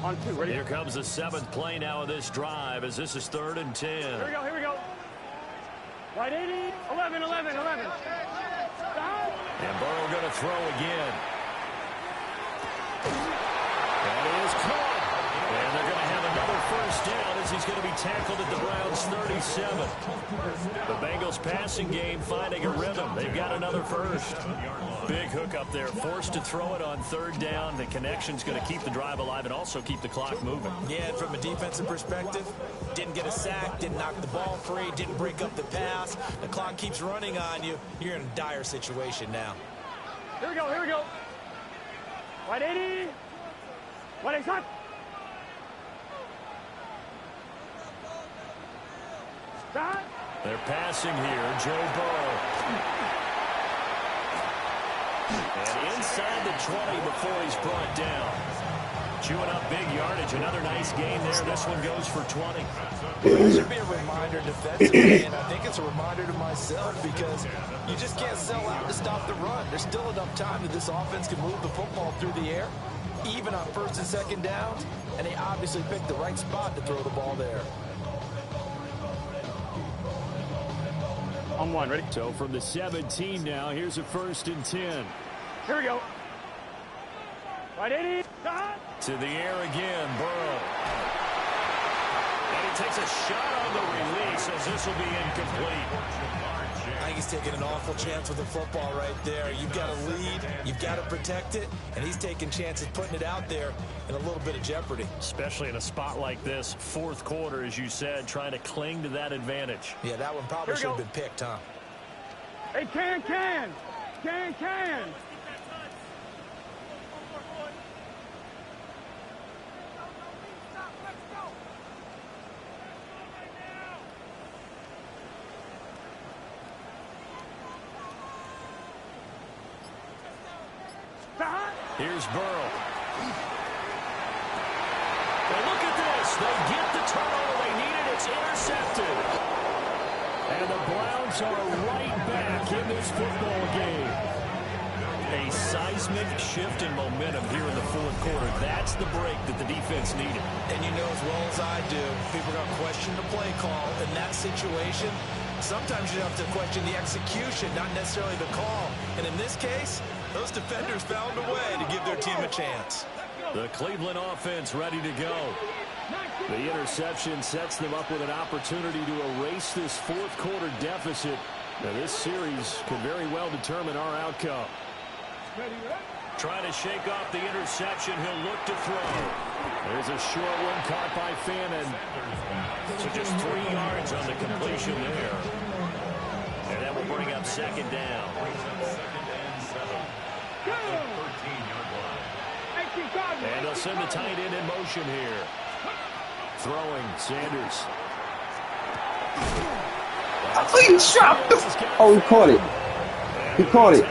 On 2, ready? Here comes the 7th play now of this drive as this is 3rd and 10. Here we go. Right 80, 11. And Burrow going to throw again. That is caught. And they're going to have another 1st down as he's going to be tackled at the Browns' 37. The Bengals passing game finding a rhythm. They've got another 1st. Big hook up there. Forced to throw it on 3rd down. The connection's going to keep the drive alive and also keep the clock moving. Yeah, and from a defensive perspective, didn't get a sack, didn't knock the ball free, didn't break up the pass. The clock keeps running on you. You're in a dire situation now. Here we go. Right 80. What is that? They're passing here. Joe Burrow. And inside the 20 before he's brought down. Chewing up big yardage. Another nice gain there. This one goes for 20. It should be a reminder defensively, and I think it's a reminder to myself because you just can't sell out to stop the run. There's still enough time that this offense can move the football through the air, even on first and second downs, and they obviously picked the right spot to throw the ball there. On one, ready? So from the 17 now, here's a 1st and 10. Here we go. Right, 80. To the air again, Burrow. And he takes a shot on the release as this will be incomplete. I think he's taking an awful chance with the football right there. You've got to lead, you've got to protect it, and he's taking chances putting it out there in a little bit of jeopardy. Especially in a spot like this, 4th quarter, as you said, trying to cling to that advantage. Yeah, that one probably should have been picked, huh? Hey, can. Here's Burrow. Well, look at this. They get the turnover they needed. It's intercepted. And the Browns are right back in this football game. A seismic shift in momentum here in the 4th quarter. That's the break that the defense needed. And you know as well as I do, people are going to question the play call in that situation. Sometimes you have to question the execution, not necessarily the call. And in this case, those defenders found a way to give their team a chance. The Cleveland offense ready to go. The interception sets them up with an opportunity to erase this 4th quarter deficit. Now, this series could very well determine our outcome. Trying to shake off the interception. He'll look to throw. There's a short one caught by Fannin. So just 3 yards on the completion there. And that will bring up 2nd down. And they'll send the tight end in motion here. Throwing, Sanders. He shot. Oh, he caught it. He caught it.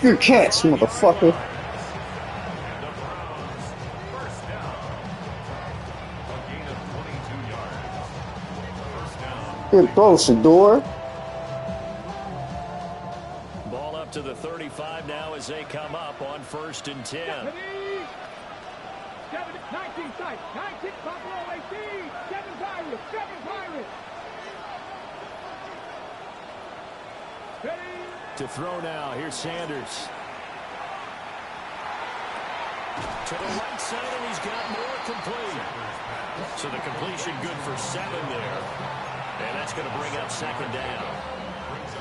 Good catch, motherfucker. Good throw, Shador. Ball up to the 35 now as they come up on 1st and 10. 19 sight, 19 Buffalo 18, 7 Pirates, 7 Pirates. Ready? To throw now, here's Sanders. To the right side, and he's got more complete. So the completion good for 7 there. And that's going to bring up 2nd down.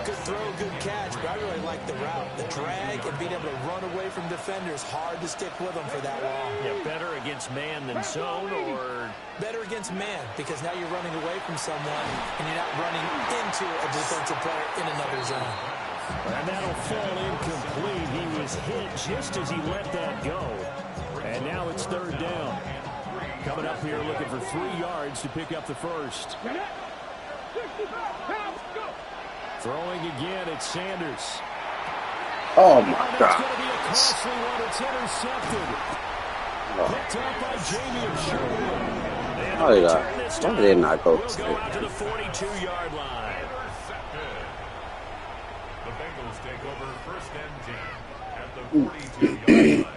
Good throw, good catch, but I really like the route. The drag and being able to run away from defenders, hard to stick with them for that long. Yeah, better against man than zone, or? Better against man, because now you're running away from someone and you're not running into a defensive player in another zone. And that'll fall incomplete. He was hit just as he let that go. And now it's 3rd down. Coming up here looking for 3 yards to pick up the 1st. Throwing again, it's Sanders. Oh, my It's God. going to be a costly one. It's intercepted. Picked up by Jamie Sherwood. Why did they not go We'll go out to the 42-yard line. The Bengals take over 1st and 10 at the 42-yard line.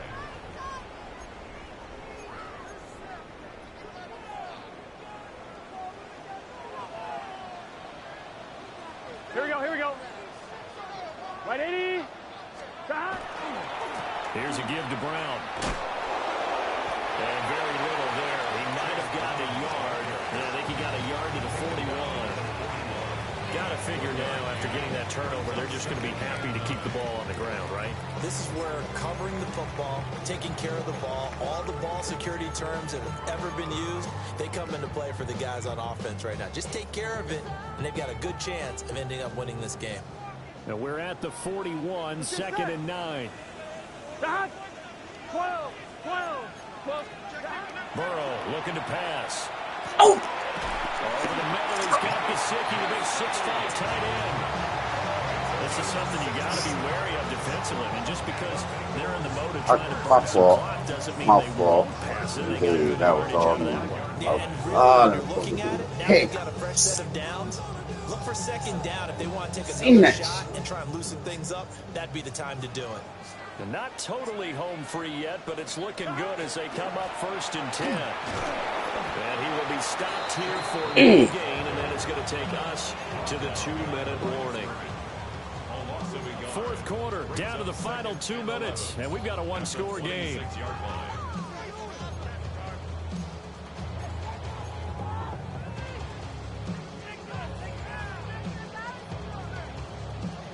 Here we go. Right, 80. Here's a give to Brown. And very little there. He might have gotten a yard. I think he got a yard to the 41. Got to figure now, after getting that turnover, they're just going to be happy to keep the ball on the ground, right? This is where covering the football, taking care of the ball, all the ball security terms that have ever been used, they come into play for the guys on offense right now. Just take care of it, and they've got a good chance of ending up winning this game. Now we're at the 41, 2nd and 9. 12. Burrow looking to pass. Oh! Over the middle, he's got Gesicki, the big 6'5" tight end. This is something you got to be wary of defensively. And just because they're in the mode of trying to burn some clock doesn't mean they won't pass it. They got to do advantage out of that one. Yeah, and really, when you're looking at it, now they've got a fresh set of downs. Look for second down if they want to take another shot and try and loosen things up. That'd be the time to do it. And not totally home free yet, but it's looking good as they come up 1st and 10. And he will be stopped here for no gain, and then it's going to take us to the 2-minute warning. 4th quarter, down to the final 2 minutes, and we've got a 1-score game.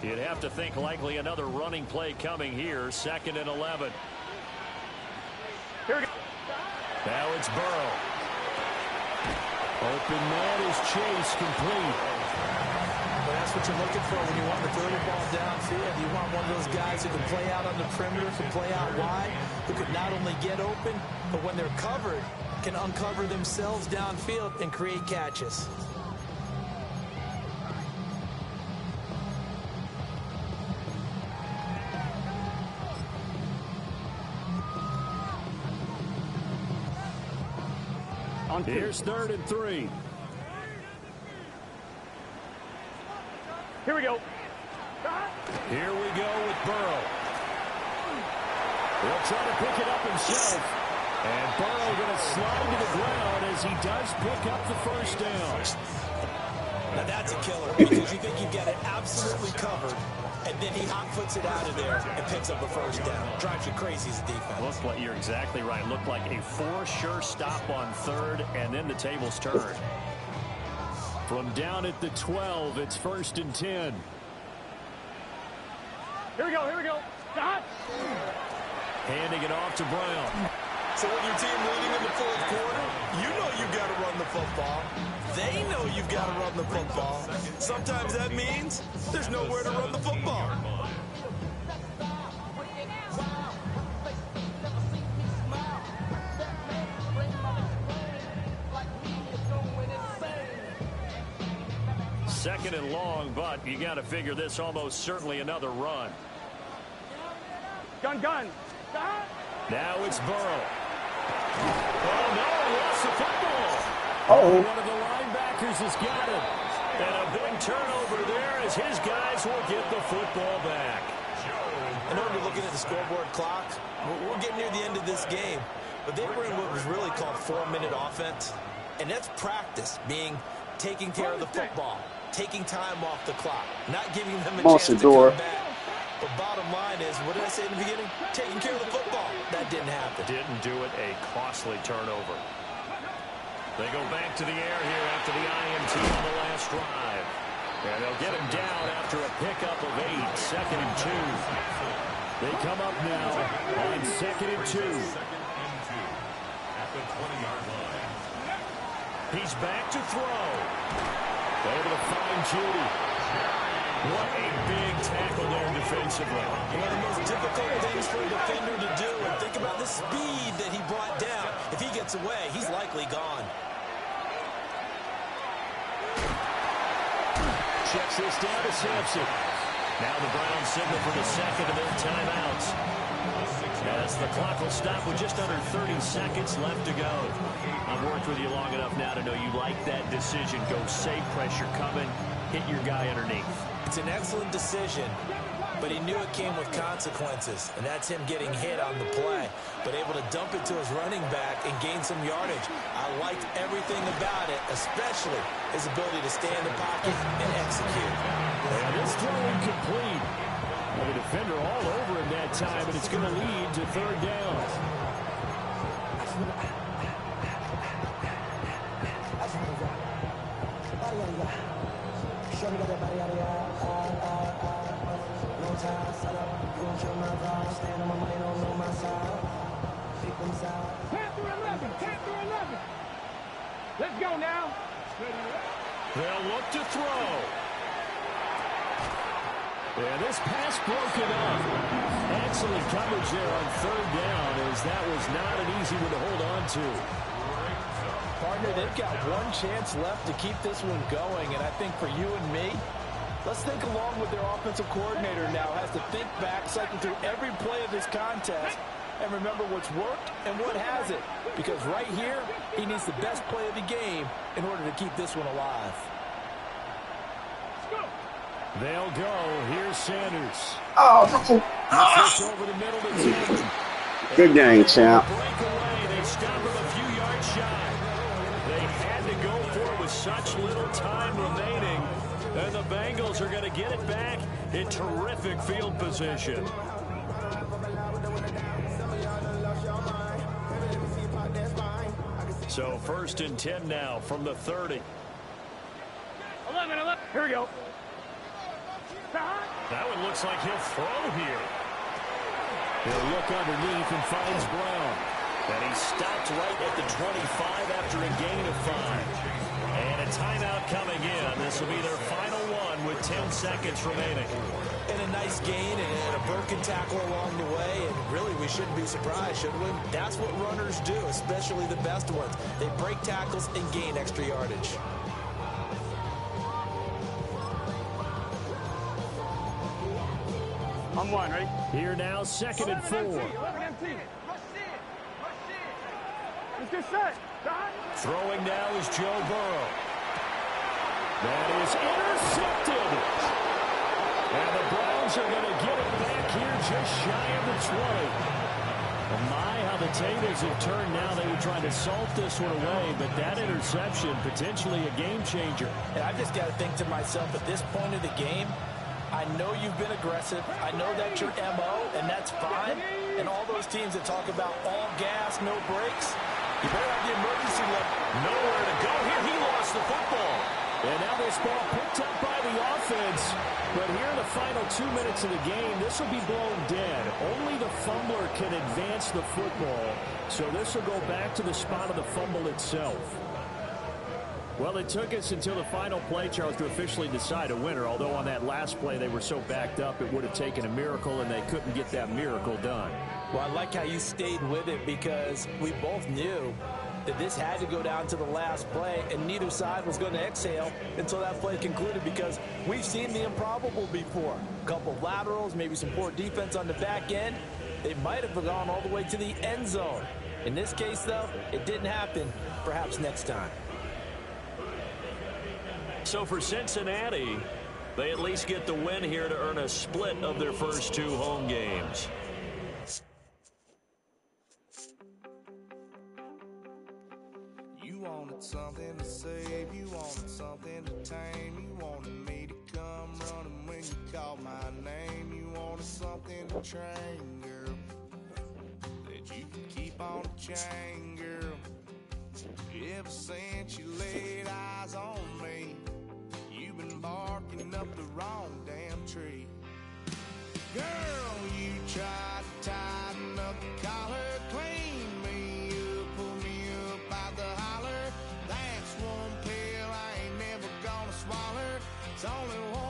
You'd have to think likely another running play coming here. 2nd and 11. Here we go. Now it's Burrow. Open man is Chase, complete. But that's what you're looking for when you want to throw the ball downfield. You want one of those guys who can play out on the perimeter, can play out wide, who can not only get open, but when they're covered, can uncover themselves downfield and create catches. Here's 3rd and 3. Here we go. Here we go with Burrow. He'll try to pick it up himself. And Burrow going to slide to the ground as he does pick up the 1st down. Now that's a killer because you think you've got it absolutely covered, and then he hot-foots it out of there and picks up a 1st down. Drives you crazy as a defense. Looked like, you're exactly right. Looked like a for-sure stop on 3rd, and then the tables turned. From down at the 12, it's 1st and 10. Here we go. Here we go. Stop. Handing it off to Brown. So when your team leading in the 4th quarter, you know you've got to run the football. They know you've got to run the football. Sometimes that means there's nowhere to run the football. Second and long, but you got to figure this almost certainly another run. Gun. Stop. Now it's Burrow. Oh, no, he lost the football. One of the linebackers has got it. And a big turnover there as his guys will get the football back. I know you're looking at the scoreboard clock. We're getting near the end of this game. But they were in what was really called 4-minute offense. And that's practice, being taking care of the football, taking time off the clock, not giving them a chance to come back. But bottom line is, what did I say in the beginning? Taking care of the football. That didn't happen. Didn't do it. A costly turnover. They go back to the air here after the INT on the last drive. And they'll get him down after a pickup of 8. 2nd and 2. They come up now on 2nd and 2. At the 20-yard line. He's back to throw. Able to find Judy. What a big tackle there defensively. One of the most difficult things for a defender to do. And think about the speed that he brought down. If he gets away, he's likely gone. Checks this down to Sampson. Now the Browns signal for the 2nd of their timeouts. As the clock will stop with just under 30 seconds left to go. I've worked with you long enough now to know you like that decision. Go safe, pressure coming, hit your guy underneath. It's an excellent decision, but he knew it came with consequences, and that's him getting hit on the play, but able to dump it to his running back and gain some yardage. I liked everything about it, especially his ability to stay in the pocket and execute. And this throw incomplete. Well, the defender all over him that time, and it's going to lead to 3rd down. Let's go now. They'll look to throw. And this pass broken up. Excellent coverage there on 3rd down, as that was not an easy one to hold on to. Partner, they've got one chance left to keep this one going, and I think for you and me, Let's think along with their offensive coordinator now. Has to think back, cycle through every play of this contest, and remember what's worked and what hasn't. Because right here, he needs the best play of the game in order to keep this one alive. They'll go. Here's Sanders. Oh, that's a... Over the middle to Tillman. Good game, champ. Breakaway. They stop him a few yards shy. They had to go for it with such little time remaining. And the Bengals are going to get it back in terrific field position. So 1st and 10 now from the 30. 11. Here we go. That one looks like he'll throw here. He'll look underneath and finds Brown. And he stopped right at the 25 after a gain of 5. And a timeout coming in. This will be their final one with 10 seconds remaining. And a nice gain and a broken tackle along the way. And really, we shouldn't be surprised, should we? That's what runners do, especially the best ones. They break tackles and gain extra yardage. On one, ready? Here now, 2nd and 4. 11 empty. Let's get set. Throwing now is Joe Burrow. That is intercepted. And the Browns are going to get it back here just shy of the 20. And my, how the tables have turned now. They were trying to salt this one away, but that interception, potentially a game changer. And I've just got to think to myself, at this point of the game, I know you've been aggressive. I know that's your MO, and that's fine. And all those teams that talk about all gas, no brakes, you better have the emergency look. Nowhere to go here. He lost the football. And now this ball picked up by the offense. But here in the final 2 minutes of the game, this will be blown dead. Only the fumbler can advance the football. So this will go back to the spot of the fumble itself. Well, it took us until the final play, Charles, to officially decide a winner. Although on that last play they were so backed up, it would have taken a miracle, and they couldn't get that miracle done. Well, I like how you stayed with it, because we both knew that this had to go down to the last play, and neither side was going to exhale until that play concluded, because we've seen the improbable before. A couple of laterals, maybe some poor defense on the back end. They might have gone all the way to the end zone. In this case, though, it didn't happen. Perhaps next time. So for Cincinnati, they at least get the win here to earn a split of their first 2 home games. You wanted something to save, you wanted something to tame, you wanted me to come running when you called my name, you wanted something to train, girl, that you could keep on the chain, girl. Ever since you laid eyes on me, you've been barking up the wrong damn tree. Girl, you tried to tighten up the collar, clean me up, pull me up out the holler. That's one pill I ain't never gonna swallow. It's only one